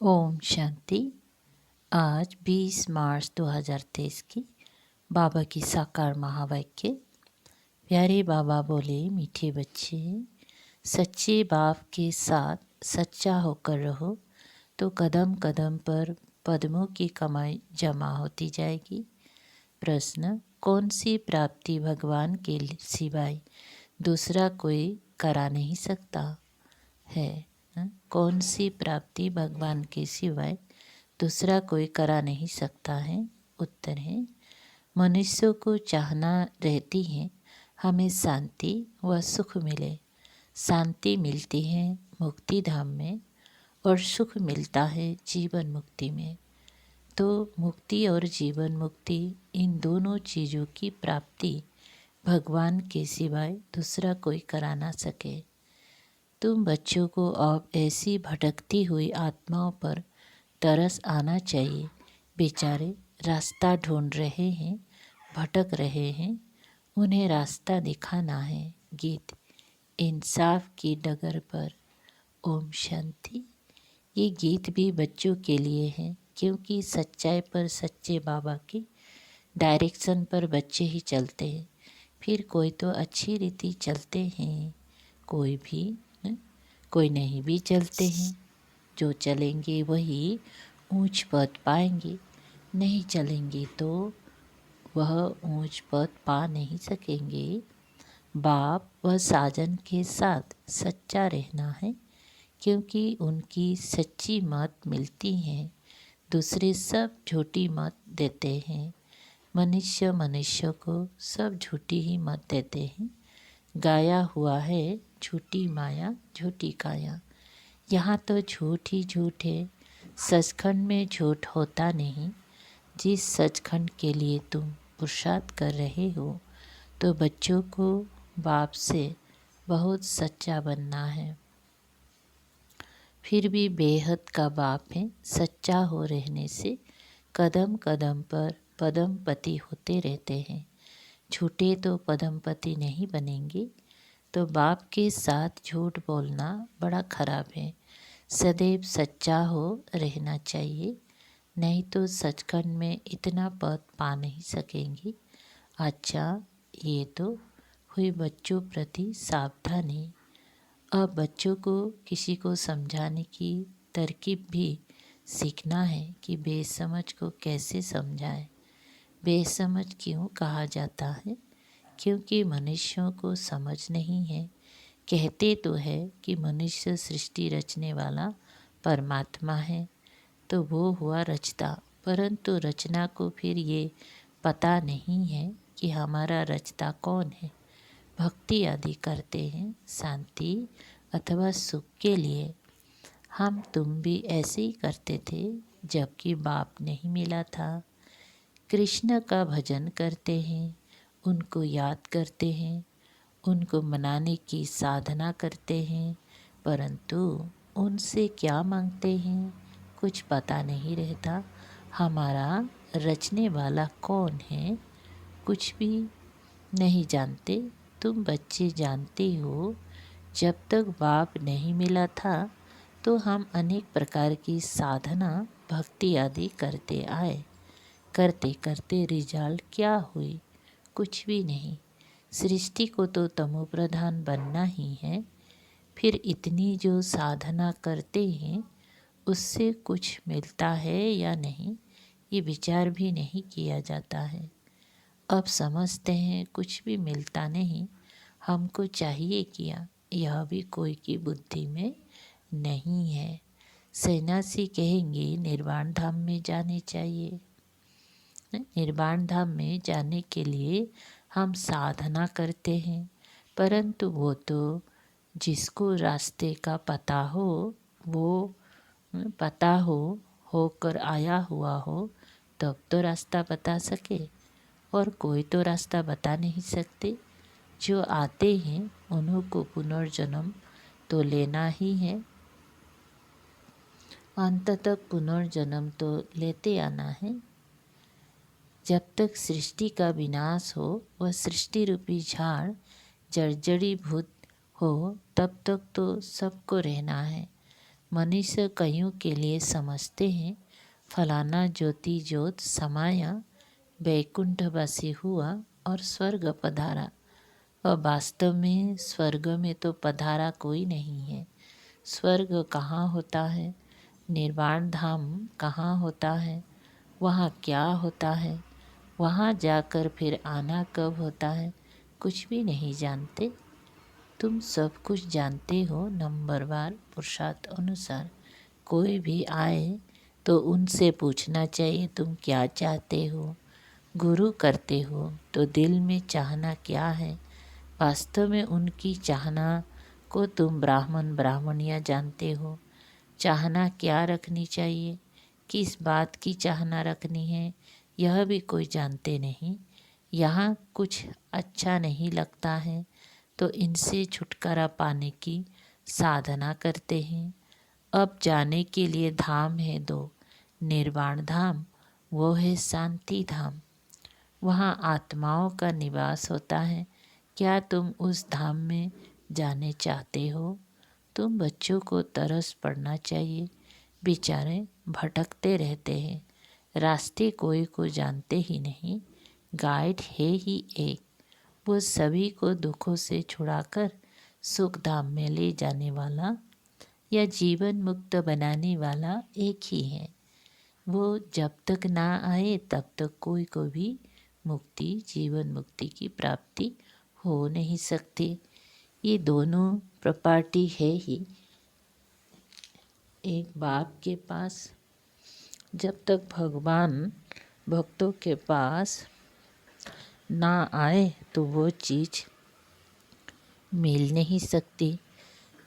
ओम शांति। आज 20 मार्च 2023 की बाबा की साकार महावाक्य। प्यारे बाबा बोले, मीठे बच्चे, सच्चे बाप के साथ सच्चा होकर रहो तो कदम कदम पर पद्मों की कमाई जमा होती जाएगी। प्रश्न, कौन सी प्राप्ति भगवान के सिवाय दूसरा कोई करा नहीं सकता है? कौन सी प्राप्ति भगवान के सिवाय दूसरा कोई करा नहीं सकता है? उत्तर है, मनुष्यों को चाहना रहती है हमें शांति व सुख मिले। शांति मिलती है मुक्ति धाम में और सुख मिलता है जीवन मुक्ति में। तो मुक्ति और जीवन मुक्ति, इन दोनों चीज़ों की प्राप्ति भगवान के सिवाय दूसरा कोई करा ना सके। तुम बच्चों को अब ऐसी भटकती हुई आत्माओं पर तरस आना चाहिए। बेचारे रास्ता ढूंढ रहे हैं, भटक रहे हैं, उन्हें रास्ता दिखाना है। गीत, इंसाफ की डगर पर। ओम शांति। ये गीत भी बच्चों के लिए है, क्योंकि सच्चाई पर सच्चे बाबा की डायरेक्शन पर बच्चे ही चलते हैं। फिर कोई तो अच्छी रीति चलते हैं, कोई नहीं भी चलते हैं। जो चलेंगे वही ऊंच पद पाएंगे, नहीं चलेंगे तो वह ऊंच पद पा नहीं सकेंगे। बाप व साजन के साथ सच्चा रहना है, क्योंकि उनकी सच्ची मत मिलती है। दूसरे सब झूठी मत देते हैं। मनुष्य को सब झूठी ही मत देते हैं। गाया हुआ है, झूठी माया झूठी काया। यहाँ तो झूठ ही झूठ है, सचखंड में झूठ होता नहीं। जिस सचखंड के लिए तुम पुरुषार्थ कर रहे हो, तो बच्चों को बाप से बहुत सच्चा बनना है। फिर भी बेहद का बाप है, सच्चा हो रहने से कदम कदम पर पदमपति होते रहते हैं। झूठे तो पदमपति नहीं बनेंगे। तो बाप के साथ झूठ बोलना बड़ा खराब है। सदैव सच्चा हो रहना चाहिए, नहीं तो सचखंड में इतना पद पा नहीं सकेंगी। अच्छा, ये तो हुई बच्चों प्रति सावधानी। अब बच्चों को किसी को समझाने की तरकीब भी सीखना है कि बेसमझ को कैसे समझाएं। बेसमझ क्यों कहा जाता है? क्योंकि मनुष्यों को समझ नहीं है। कहते तो है कि मनुष्य सृष्टि रचने वाला परमात्मा है, तो वो हुआ रचता, परंतु रचना को फिर ये पता नहीं है कि हमारा रचता कौन है। भक्ति आदि करते हैं शांति अथवा सुख के लिए। हम तुम भी ऐसे ही करते थे जबकि बाप नहीं मिला था। कृष्ण का भजन करते हैं, उनको याद करते हैं, उनको मनाने की साधना करते हैं, परंतु उनसे क्या मांगते हैं कुछ पता नहीं रहता। हमारा रचने वाला कौन है कुछ भी नहीं जानते। तुम बच्चे जानते हो, जब तक बाप नहीं मिला था तो हम अनेक प्रकार की साधना भक्ति आदि करते आए। करते करते रिजल्ट क्या हुई? कुछ भी नहीं। सृष्टि को तो तमो प्रधान बनना ही है। फिर इतनी जो साधना करते हैं उससे कुछ मिलता है या नहीं, ये विचार भी नहीं किया जाता है। अब समझते हैं कुछ भी मिलता नहीं, हमको चाहिए क्या, यह भी कोई की बुद्धि में नहीं है। सन्यासी कहेंगे निर्वाण धाम में जाने चाहिए। निर्वाण धाम में जाने के लिए हम साधना करते हैं, परंतु वो तो जिसको रास्ते का पता हो, वो पता होकर आया हुआ हो, तब तो रास्ता बता सके। और कोई तो रास्ता बता नहीं सकते। जो आते हैं उन्हों को पुनर्जन्म तो लेना ही है। अंत तक पुनर्जन्म तो लेते आना है। जब तक सृष्टि का विनाश हो, वह सृष्टि रूपी झाड़ जर्जरीभूत हो, तब तक तो सबको रहना है। मनुष्य कईयों के लिए समझते हैं फलाना ज्योति ज्योत समाया, वैकुंठवासी हुआ और स्वर्ग पधारा। और वास्तव में स्वर्ग में तो पधारा कोई नहीं है। स्वर्ग कहाँ होता है, निर्वाण धाम कहाँ होता है, वहाँ क्या होता है, वहाँ जाकर फिर आना कब होता है, कुछ भी नहीं जानते। तुम सब कुछ जानते हो नंबरवार पुरुषार्थ अनुसार। कोई भी आए तो उनसे पूछना चाहिए तुम क्या चाहते हो। गुरु करते हो तो दिल में चाहना क्या है। वास्तव में उनकी चाहना को तुम ब्राह्मण ब्राह्मणियाँ जानते हो। चाहना क्या रखनी चाहिए, किस बात की चाहना रखनी है, यह भी कोई जानते नहीं। यहाँ कुछ अच्छा नहीं लगता है तो इनसे छुटकारा पाने की साधना करते हैं। अब जाने के लिए धाम है दो, निर्वाण धाम वो है शांति धाम। वहाँ आत्माओं का निवास होता है। क्या तुम उस धाम में जाने चाहते हो? तुम बच्चों को तरस पड़ना चाहिए, बेचारे भटकते रहते हैं, रास्ते कोई को जानते ही नहीं। गाइड है ही एक, वो सभी को दुखों से छुड़ाकर सुख धाम में ले जाने वाला या जीवन मुक्त बनाने वाला एक ही है। वो जब तक ना आए तब तक कोई को भी मुक्ति, जीवन मुक्ति की प्राप्ति हो नहीं सकती। ये दोनों प्रॉपर्टी है ही एक बाप के पास। जब तक भगवान भक्तों के पास ना आए तो वो चीज़ मिल नहीं सकती।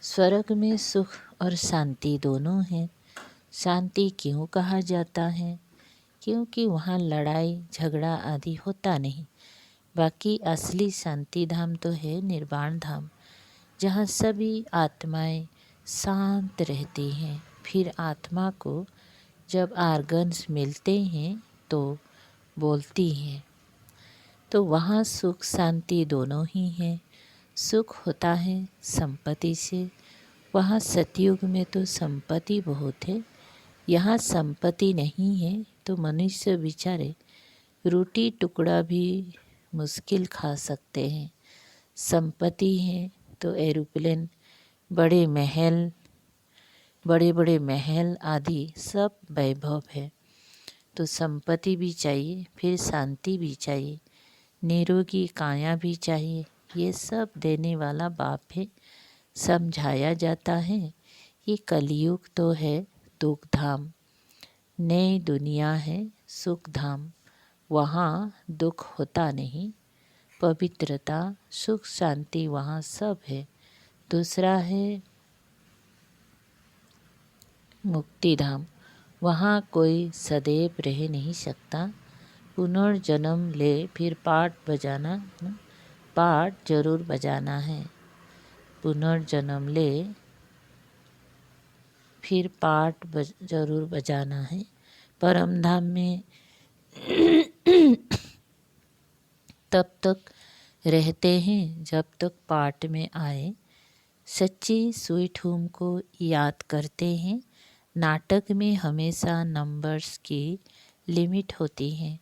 स्वर्ग में सुख और शांति दोनों हैं। शांति क्यों कहा जाता है? क्योंकि वहाँ लड़ाई झगड़ा आदि होता नहीं। बाकी असली शांति धाम तो है निर्वाण धाम, जहाँ सभी आत्माएं शांत रहती हैं। फिर आत्मा को जब आर्गन्स मिलते हैं तो बोलती हैं। तो वहाँ सुख शांति दोनों ही हैं। सुख होता है संपत्ति से। वहाँ सतयुग में तो संपत्ति बहुत है, यहाँ संपत्ति नहीं है तो मनुष्य बेचारे रोटी टुकड़ा भी मुश्किल खा सकते हैं। संपत्ति है तो एरोप्लेन, बड़े महल, बड़े बड़े महल आदि सब वैभव है। तो संपत्ति भी चाहिए, फिर शांति भी चाहिए, निरोगी काया भी चाहिए। ये सब देने वाला बाप है। समझाया जाता है ये कलयुग तो है दुख धाम, नई दुनिया है सुख धाम। वहाँ दुख होता नहीं, पवित्रता सुख शांति वहाँ सब है। दूसरा है मुक्ति धाम, वहाँ कोई सदैव रह नहीं सकता। पुनर्जन्म ले फिर पाठ बजाना, पाठ जरूर बजाना है। पुनर्जन्म ले फिर पाठ जरूर बजाना है। परम धाम में तब तक रहते हैं जब तक पाठ में आए। सच्ची स्वीट होम को याद करते हैं। नाटक में हमेशा नंबर्स की लिमिट होती है।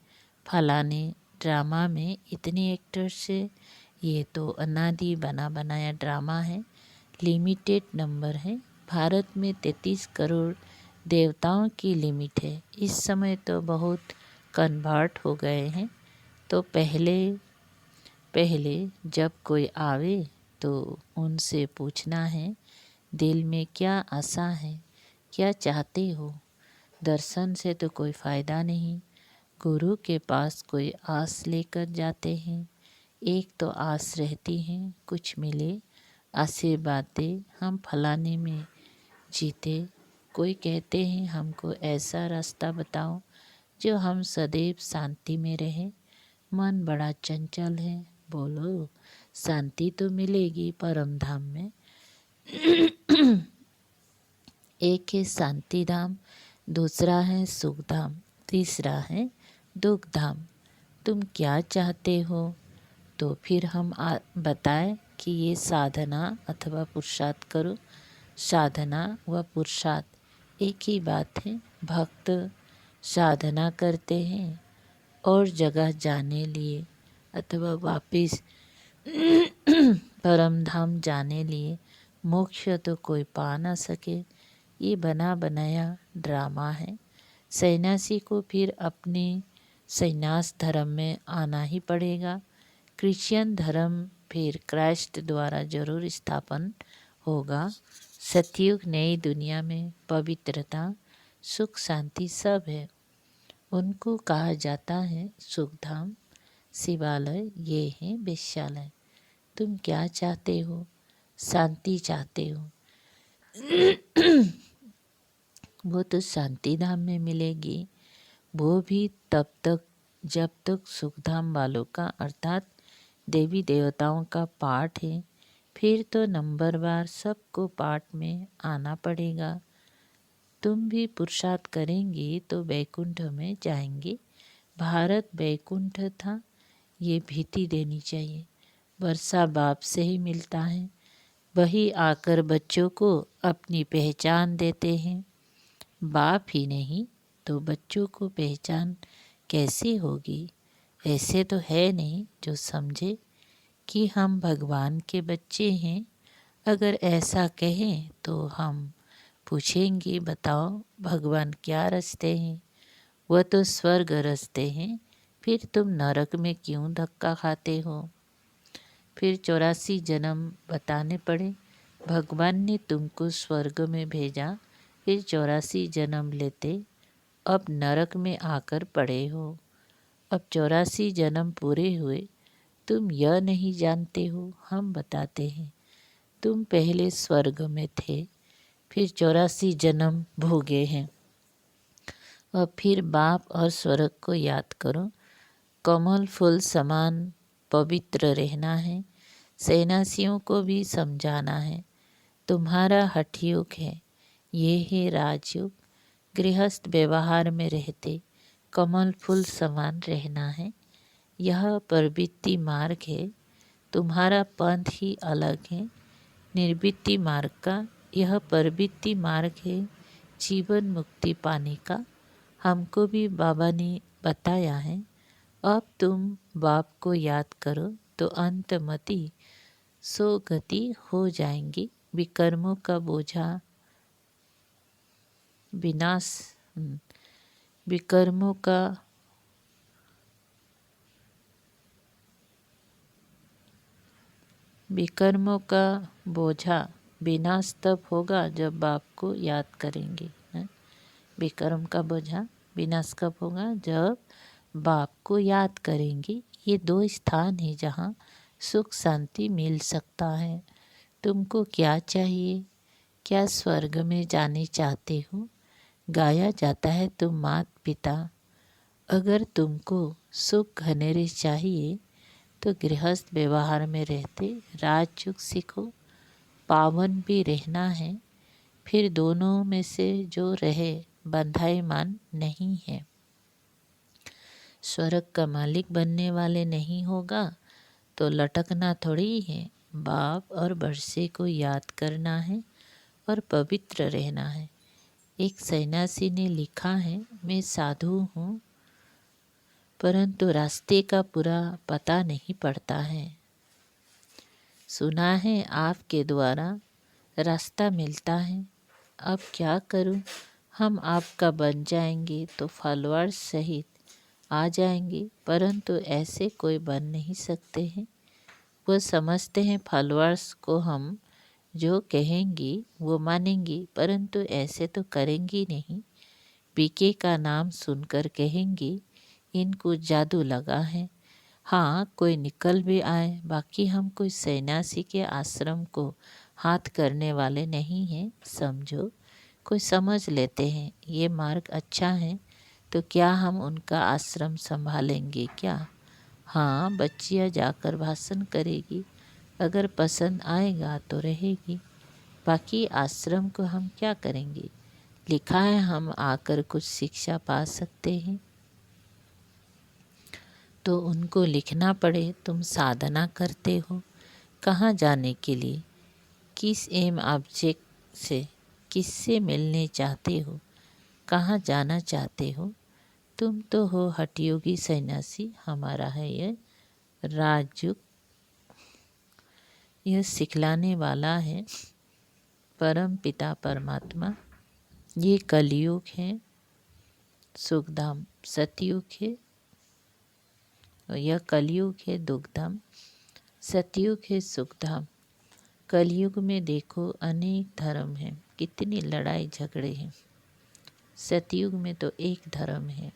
फलाने ड्रामा में इतने एक्टर्स से, ये तो अनादि बना बनाया ड्रामा है, लिमिटेड नंबर है। भारत में 33 करोड़ देवताओं की लिमिट है। इस समय तो बहुत कन्वर्ट हो गए हैं। तो पहले जब कोई आवे तो उनसे पूछना है दिल में क्या आशा है, क्या चाहते हो। दर्शन से तो कोई फ़ायदा नहीं। गुरु के पास कोई आस लेकर जाते हैं। एक तो आस रहती है कुछ मिले, आशीर्वाद दे, हम फलाने में जीते। कोई कहते हैं हमको ऐसा रास्ता बताओ जो हम सदैव शांति में रहें। मन बड़ा चंचल है, बोलो शांति तो मिलेगी परम धाम में। एक है शांति धाम, दूसरा है सुख धाम, तीसरा है दुख धाम। तुम क्या चाहते हो? तो फिर हम बताएं कि ये साधना अथवा पुरुषार्थ करो साधना व पुरुषार्थ एक ही बात है। भक्त साधना करते हैं और जगह जाने लिए अथवा वापिस परम धाम जाने लिए, मोक्ष तो कोई पा ना सके, ये बना बनाया ड्रामा है। सन्यासी को फिर अपने संन्यास धर्म में आना ही पड़ेगा। क्रिश्चियन धर्म फिर क्राइस्ट द्वारा जरूर स्थापन होगा। सतयुग नई दुनिया में पवित्रता, सुख, शांति सब है। उनको कहा जाता है सुखधाम, शिवालय, ये है वेश्यालय। तुम क्या चाहते हो? शांति चाहते हो? वो तो शांति धाम में मिलेगी, वो भी तब तक जब तक सुखधाम वालों का अर्थात देवी देवताओं का पाठ है। फिर तो नंबरवार सबको पाठ में आना पड़ेगा। तुम भी पुरुषार्थ करेंगे तो वैकुंठ में जाएंगे। भारत वैकुंठ था, ये भीति देनी चाहिए। वर्षा बाप से ही मिलता है, वही आकर बच्चों को अपनी पहचान देते हैं। बाप ही नहीं तो बच्चों को पहचान कैसे होगी? ऐसे तो है नहीं जो समझे कि हम भगवान के बच्चे हैं। अगर ऐसा कहें तो हम पूछेंगे, बताओ भगवान क्या रचते हैं? वह तो स्वर्ग रचते हैं, फिर तुम नरक में क्यों धक्का खाते हो? फिर 84 जन्म बताने पड़े। भगवान ने तुमको स्वर्ग में भेजा, फिर 84 जन्म लेते अब नरक में आकर पड़े हो। अब 84 जन्म पूरे हुए, तुम यह नहीं जानते हो, हम बताते हैं। तुम पहले स्वर्ग में थे, फिर 84 जन्म भोगे हैं। और फिर बाप और स्वर्ग को याद करो। कमल फूल समान पवित्र रहना है। सन्यासियों को भी समझाना है, तुम्हारा हठयोग है, ये है राजयोग। गृहस्थ व्यवहार में रहते कमल फूल समान रहना है। यह प्रवृत्ति मार्ग है, तुम्हारा पंथ ही अलग है। निर्वृत्ति मार्ग का यह प्रवृत्ति मार्ग है, जीवन मुक्ति पाने का। हमको भी बाबा ने बताया है। अब तुम बाप को याद करो तो अंतमति सो गति हो जाएंगी। विकर्मों का बोझा विनाश, विकर्मों का बोझा विनाश तब होगा जब बाप को याद करेंगे। विकर्म का बोझा विनाश कब होगा? जब बाप को याद करेंगे। ये दो स्थान है जहाँ सुख शांति मिल सकता है। तुमको क्या चाहिए? क्या स्वर्ग में जाने चाहते हो? गाया जाता है तुम मात पिता। अगर तुमको सुख घनेरे चाहिए तो गृहस्थ व्यवहार में रहते राजयोग सीखो। पावन भी रहना है, फिर दोनों में से जो रहे बंधाईमान नहीं है। स्वर्ग का मालिक बनने वाले नहीं होगा तो लटकना थोड़ी है। बाप और वर्षे को याद करना है और पवित्र रहना है। एक सन्यासी ने लिखा है, मैं साधु हूँ परंतु रास्ते का पूरा पता नहीं पड़ता है। सुना है आपके द्वारा रास्ता मिलता है। अब क्या करूं? हम आपका बन जाएंगे तो फॉलोअर्स सहित आ जाएंगे, परंतु ऐसे कोई बन नहीं सकते हैं। वो समझते हैं फॉलोअर्स को हम जो कहेंगे वो मानेंगे, परंतु ऐसे तो करेंगी नहीं। पीके का नाम सुनकर कहेंगे इनको जादू लगा है। हाँ, कोई निकल भी आए, बाकी हम कोई सन्यासी के आश्रम को हाथ करने वाले नहीं हैं। समझो, कोई समझ लेते हैं ये मार्ग अच्छा है तो क्या हम उनका आश्रम संभालेंगे क्या? हाँ, बच्चियाँ जाकर भाषण करेगी, अगर पसंद आएगा तो रहेगी, बाकी आश्रम को हम क्या करेंगे? लिखा है हम आकर कुछ शिक्षा पा सकते हैं तो उनको लिखना पड़े। तुम साधना करते हो कहाँ जाने के लिए? किस एम ऑब्जेक्ट से किससे मिलने चाहते हो, कहाँ जाना चाहते हो? तुम तो हो हठयोगी सन्यासी, हमारा है यह राजयुग। यह सिखलाने वाला है परम पिता परमात्मा। ये कलयुग है, सुखधाम सतयुग है। और यह कलयुग है दुखधाम, सतयुग है सुखधाम। कलयुग में देखो अनेक धर्म हैं, कितनी लड़ाई झगड़े हैं। सतयुग में तो एक धर्म है,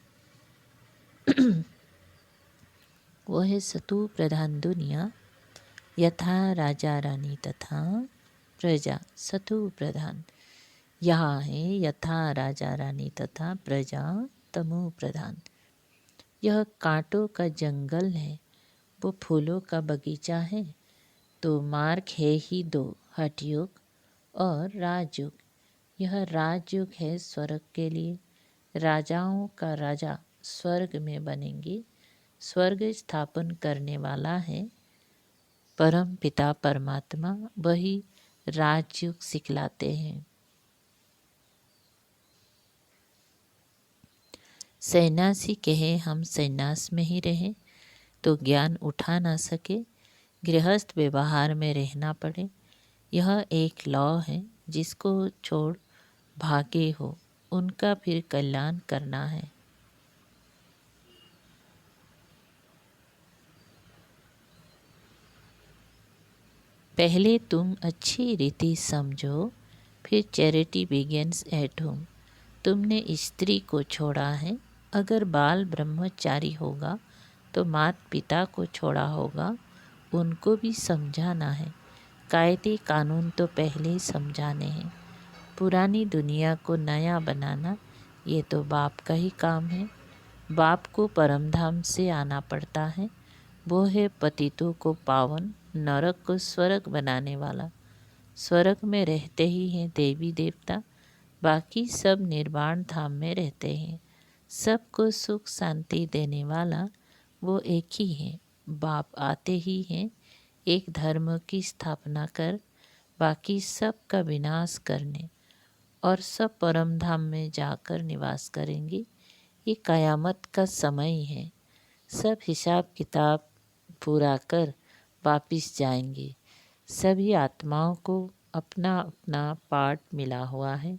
वो है सतु प्रधान दुनिया। यथा राजा रानी तथा प्रजा, सतु प्रधान। यहाँ है यथा राजा रानी तथा प्रजा तमो प्रधान। यह कांटों का जंगल है, वो फूलों का बगीचा है। तो मार्ग है ही दो, हठयोग और राजयोग। यह राजयोग है स्वर्ग के लिए। राजाओं का राजा स्वर्ग में बनेंगे। स्वर्ग स्थापन करने वाला है परम पिता परमात्मा, वही राजयोग सिखलाते हैं। सन्यासी कहे हम सन्यास में ही रहें तो ज्ञान उठा ना सके, गृहस्थ व्यवहार में रहना पड़े। यह एक लॉ है, जिसको छोड़ भागे हो उनका फिर कल्याण करना है। पहले तुम अच्छी रीति समझो, फिर चैरिटी बिगिंस एट होम। तुमने स्त्री को छोड़ा है, अगर बाल ब्रह्मचारी होगा तो माता पिता को छोड़ा होगा, उनको भी समझाना है। कायदे कानून तो पहले ही समझाने हैं। पुरानी दुनिया को नया बनाना ये तो बाप का ही काम है। बाप को परमधाम से आना पड़ता है, वो है पतितों को पावन, नरक को स्वर्ग बनाने वाला। स्वर्ग में रहते ही हैं देवी देवता, बाकी सब निर्वाण धाम में रहते हैं। सबको सुख शांति देने वाला वो एक ही है। बाप आते ही हैं एक धर्म की स्थापना कर, बाकी सब का विनाश करने, और सब परम धाम में जाकर निवास करेंगे। ये कयामत का समय है। सब हिसाब किताब पूरा कर वापिस जाएंगे। सभी आत्माओं को अपना अपना पार्ट मिला हुआ है।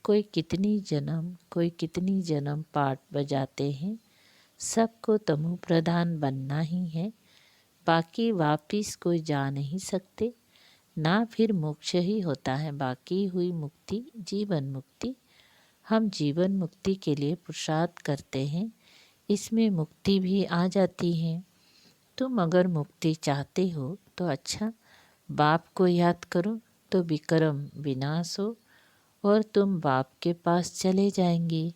कोई कितनी जन्म पार्ट बजाते हैं। सबको तमो प्रधान बनना ही है, बाकी वापिस कोई जा नहीं सकते ना। फिर मोक्ष ही होता है, बाकी हुई मुक्ति जीवन मुक्ति। हम जीवन मुक्ति के लिए पुरुषार्थ करते हैं, इसमें मुक्ति भी आ जाती है। तुम अगर मुक्ति चाहते हो तो अच्छा, बाप को याद करो तो विक्रम विनाश हो और तुम बाप के पास चले जाएंगे।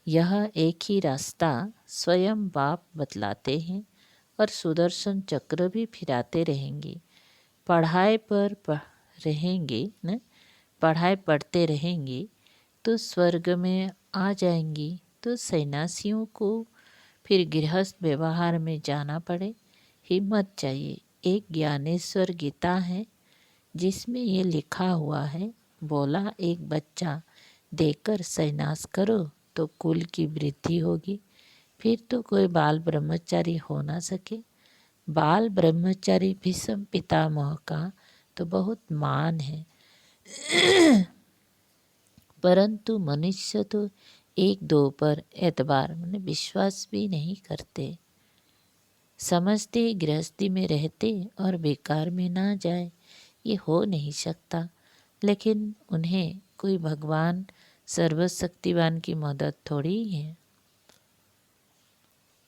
यह एक ही रास्ता स्वयं बाप बतलाते हैं और सुदर्शन चक्र भी फिराते रहेंगे। पढ़ाई पढ़ते रहेंगे तो स्वर्ग में आ जाएंगी। तो सन्यासियों को फिर गृहस्थ व्यवहार में जाना पड़े, हिम्मत चाहिए। एक ज्ञानेश्वर गीता है जिसमें ये लिखा हुआ है, बोला एक बच्चा देकर सन्यास करो तो कुल की वृद्धि होगी। फिर तो कोई बाल ब्रह्मचारी हो ना सके। बाल ब्रह्मचारी भीष्म पितामह का तो बहुत मान है, परंतु मनुष्य तो एक दो पर एतबार माने विश्वास भी नहीं करते। समझते गृहस्थी में रहते और बेकार में ना जाए, ये हो नहीं सकता। लेकिन उन्हें कोई भगवान सर्वशक्तिवान की मदद थोड़ी है।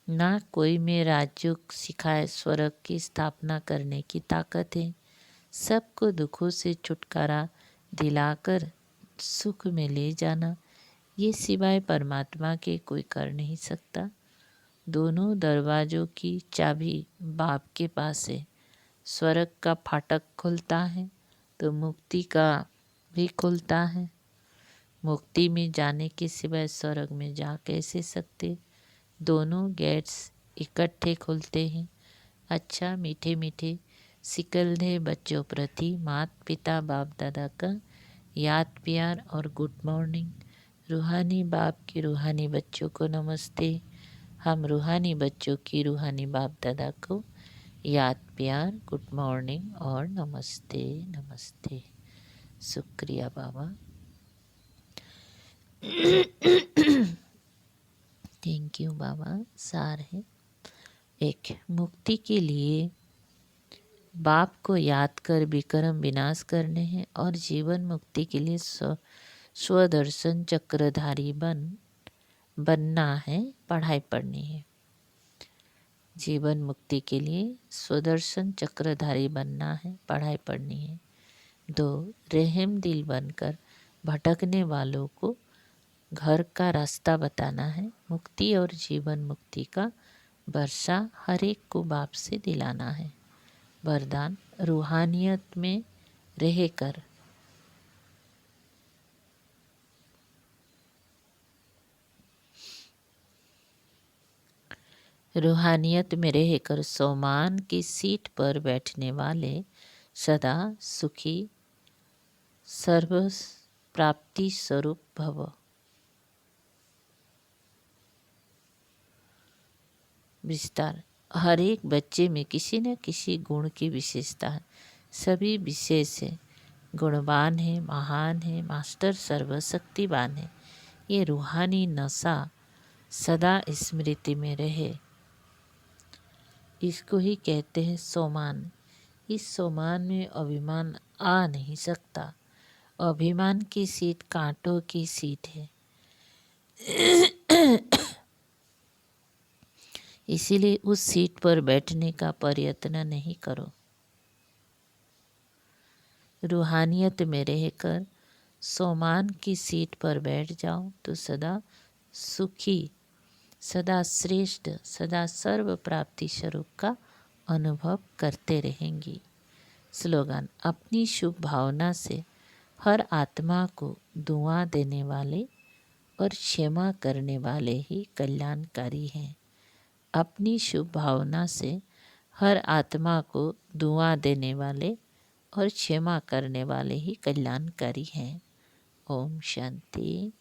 ना कोई में राजयोग सिखाए स्वर्ग की स्थापना करने की ताकत है। सबको दुखों से छुटकारा दिलाकर सुख में ले जाना, ये सिवाय परमात्मा के कोई कर नहीं सकता। दोनों दरवाज़ों की चाबी बाप के पास है। स्वर्ग का फाटक खुलता है तो मुक्ति का भी खुलता है। मुक्ति में जाने के सिवाय स्वर्ग में जा कैसे सकते? दोनों गेट्स इकट्ठे खुलते हैं। अच्छा, मीठे मीठे सिकलधे बच्चों प्रति माता पिता बाप दादा का याद प्यार और गुड मॉर्निंग। रूहानी बाप के रूहानी बच्चों को नमस्ते। हम रूहानी बच्चों की रूहानी बाप दादा को याद प्यार, गुड मॉर्निंग और नमस्ते नमस्ते। शुक्रिया बाबा। थैंक यू बाबा। सार है, एक मुक्ति के लिए बाप को याद कर विक्रम विनाश करने हैं और जीवन मुक्ति के लिए स्वदर्शन चक्रधारी बनना है, पढ़ाई पढ़नी है। जीवन मुक्ति के लिए स्वदर्शन चक्रधारी बनना है, पढ़ाई पढ़नी है। 2, रहम दिल बनकर भटकने वालों को घर का रास्ता बताना है। मुक्ति और जीवन मुक्ति का वर्षा हर एक को बाप से दिलाना है। वरदान, रूहानियत में रहकर रूहानियत में रहकर सोमान की सीट पर बैठने वाले सदा सुखी सर्व प्राप्ति स्वरूप भव। विस्तार, हर एक बच्चे में किसी न किसी गुण की विशेषता है। सभी विशेष है, गुणवान है, महान है, मास्टर सर्वशक्तिवान है। ये रूहानी नशा सदा स्मृति में रहे, इसको ही कहते हैं सोमान। इस सोमान में अभिमान आ नहीं सकता। अभिमान की सीट कांटों की सीट है, इसीलिए उस सीट पर बैठने का प्रयत्न नहीं करो। रूहानियत में रहकर सोमान की सीट पर बैठ जाओ तो सदा सुखी, सदा श्रेष्ठ, सदा सर्व प्राप्ति स्वरूप का अनुभव करते रहेंगी। स्लोगन, अपनी शुभ भावना से हर आत्मा को दुआ देने वाले और क्षमा करने वाले ही कल्याणकारी हैं। अपनी शुभ भावना से हर आत्मा को दुआ देने वाले और क्षमा करने वाले ही कल्याणकारी हैं। ओम शांति।